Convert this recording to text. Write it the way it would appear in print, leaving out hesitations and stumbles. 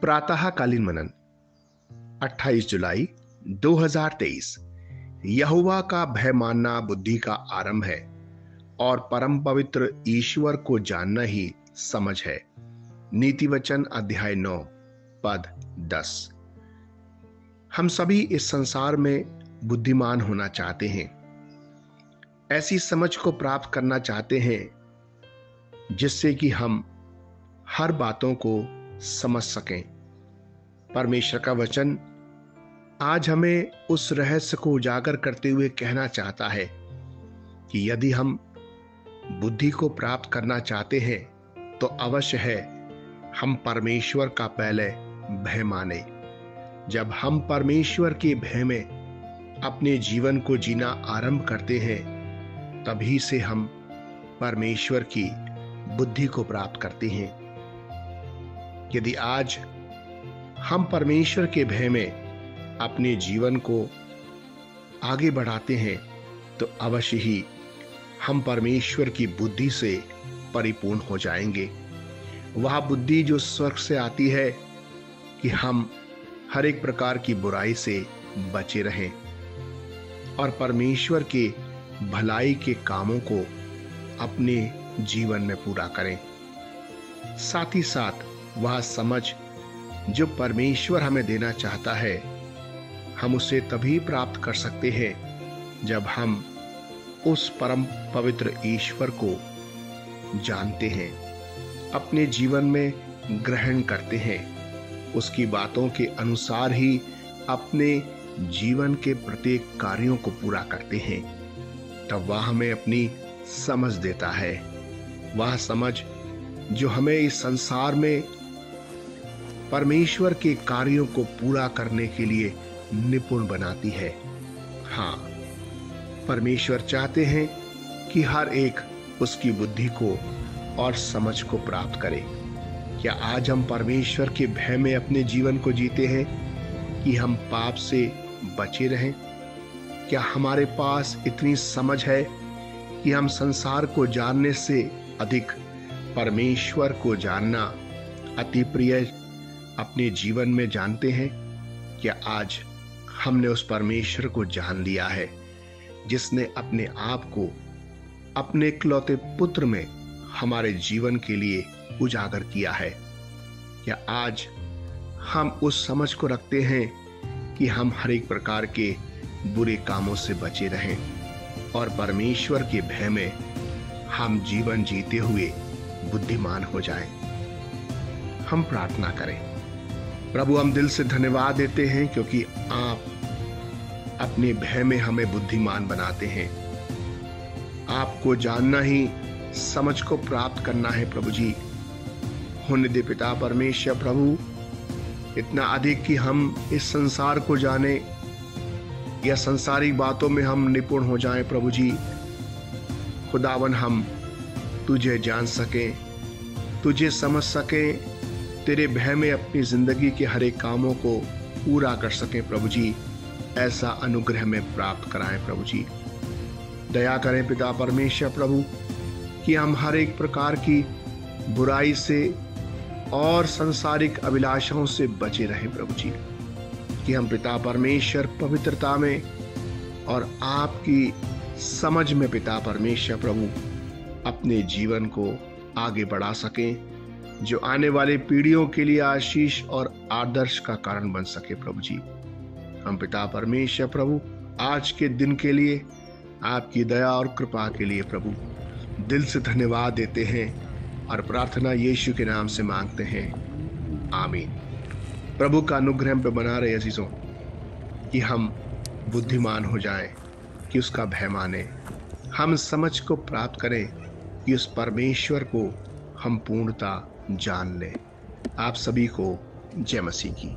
प्रातःकालीन मनन 28 जुलाई 2023। यहोवा का भय मानना बुद्धि का आरंभ है और परम पवित्र ईश्वर को जानना ही समझ है। नीति वचन अध्याय 9 पद 10। हम सभी इस संसार में बुद्धिमान होना चाहते हैं, ऐसी समझ को प्राप्त करना चाहते हैं जिससे कि हम हर बातों को समझ सकें। परमेश्वर का वचन आज हमें उस रहस्य को उजागर करते हुए कहना चाहता है कि यदि हम बुद्धि को प्राप्त करना चाहते हैं तो अवश्य है हम परमेश्वर का पहले भय माने। जब हम परमेश्वर के भय में अपने जीवन को जीना आरंभ करते हैं तभी से हम परमेश्वर की बुद्धि को प्राप्त करते हैं। यदि आज हम परमेश्वर के भय में अपने जीवन को आगे बढ़ाते हैं तो अवश्य ही हम परमेश्वर की बुद्धि से परिपूर्ण हो जाएंगे। वह बुद्धि जो स्वर्ग से आती है कि हम हर एक प्रकार की बुराई से बचे रहें और परमेश्वर के भलाई के कामों को अपने जीवन में पूरा करें। साथ ही साथ वह समझ जो परमेश्वर हमें देना चाहता है हम उसे तभी प्राप्त कर सकते हैं जब हम उस परम पवित्र ईश्वर को जानते हैं, अपने जीवन में ग्रहण करते हैं, उसकी बातों के अनुसार ही अपने जीवन के प्रत्येक कार्यों को पूरा करते हैं। तब वह हमें अपनी समझ देता है, वह समझ जो हमें इस संसार में परमेश्वर के कार्यों को पूरा करने के लिए निपुण बनाती है। हाँ, परमेश्वर चाहते हैं कि हर एक उसकी बुद्धि को और समझ को प्राप्त करे। क्या आज हम परमेश्वर के भय में अपने जीवन को जीते हैं कि हम पाप से बचे रहें? क्या हमारे पास इतनी समझ है कि हम संसार को जानने से अधिक परमेश्वर को जानना अति प्रिय अपने जीवन में जानते हैं? क्या आज हमने उस परमेश्वर को जान लिया है जिसने अपने आप को अपने इकलौते पुत्र में हमारे जीवन के लिए उजागर किया है? क्या आज हम उस समझ को रखते हैं कि हम हर एक प्रकार के बुरे कामों से बचे रहें और परमेश्वर के भय में हम जीवन जीते हुए बुद्धिमान हो जाएं? हम प्रार्थना करें। प्रभु, हम दिल से धन्यवाद देते हैं क्योंकि आप अपने भय में हमें बुद्धिमान बनाते हैं। आपको जानना ही समझ को प्राप्त करना है प्रभु जी। होने दे पिता परमेश्वर प्रभु, इतना अधिक कि हम इस संसार को जाने या संसारिक बातों में हम निपुण हो जाएं प्रभु जी। खुदावन, हम तुझे जान सकें, तुझे समझ सकें, तेरे भय में अपनी जिंदगी के हर एक कामों को पूरा कर सकें प्रभु जी। ऐसा अनुग्रह में प्राप्त कराएं प्रभु जी। दया करें पिता परमेश्वर प्रभु कि हम हर एक प्रकार की बुराई से और सांसारिक अभिलाषाओं से बचे रहें प्रभु जी। कि हम पिता परमेश्वर पवित्रता में और आपकी समझ में पिता परमेश्वर प्रभु अपने जीवन को आगे बढ़ा सकें, जो आने वाले पीढ़ियों के लिए आशीष और आदर्श का कारण बन सके प्रभु जी। हम पिता परमेश्वर प्रभु आज के दिन के लिए आपकी दया और कृपा के लिए प्रभु दिल से धन्यवाद देते हैं और प्रार्थना यीशु के नाम से मांगते हैं, आमीन। प्रभु का अनुग्रह हम पे बना रहे अजीजों, कि हम बुद्धिमान हो जाएं, कि उसका भय माने, हम समझ को प्राप्त करें, कि उस परमेश्वर को हम पूर्णता जान लें। आप सभी को जय मसीह की।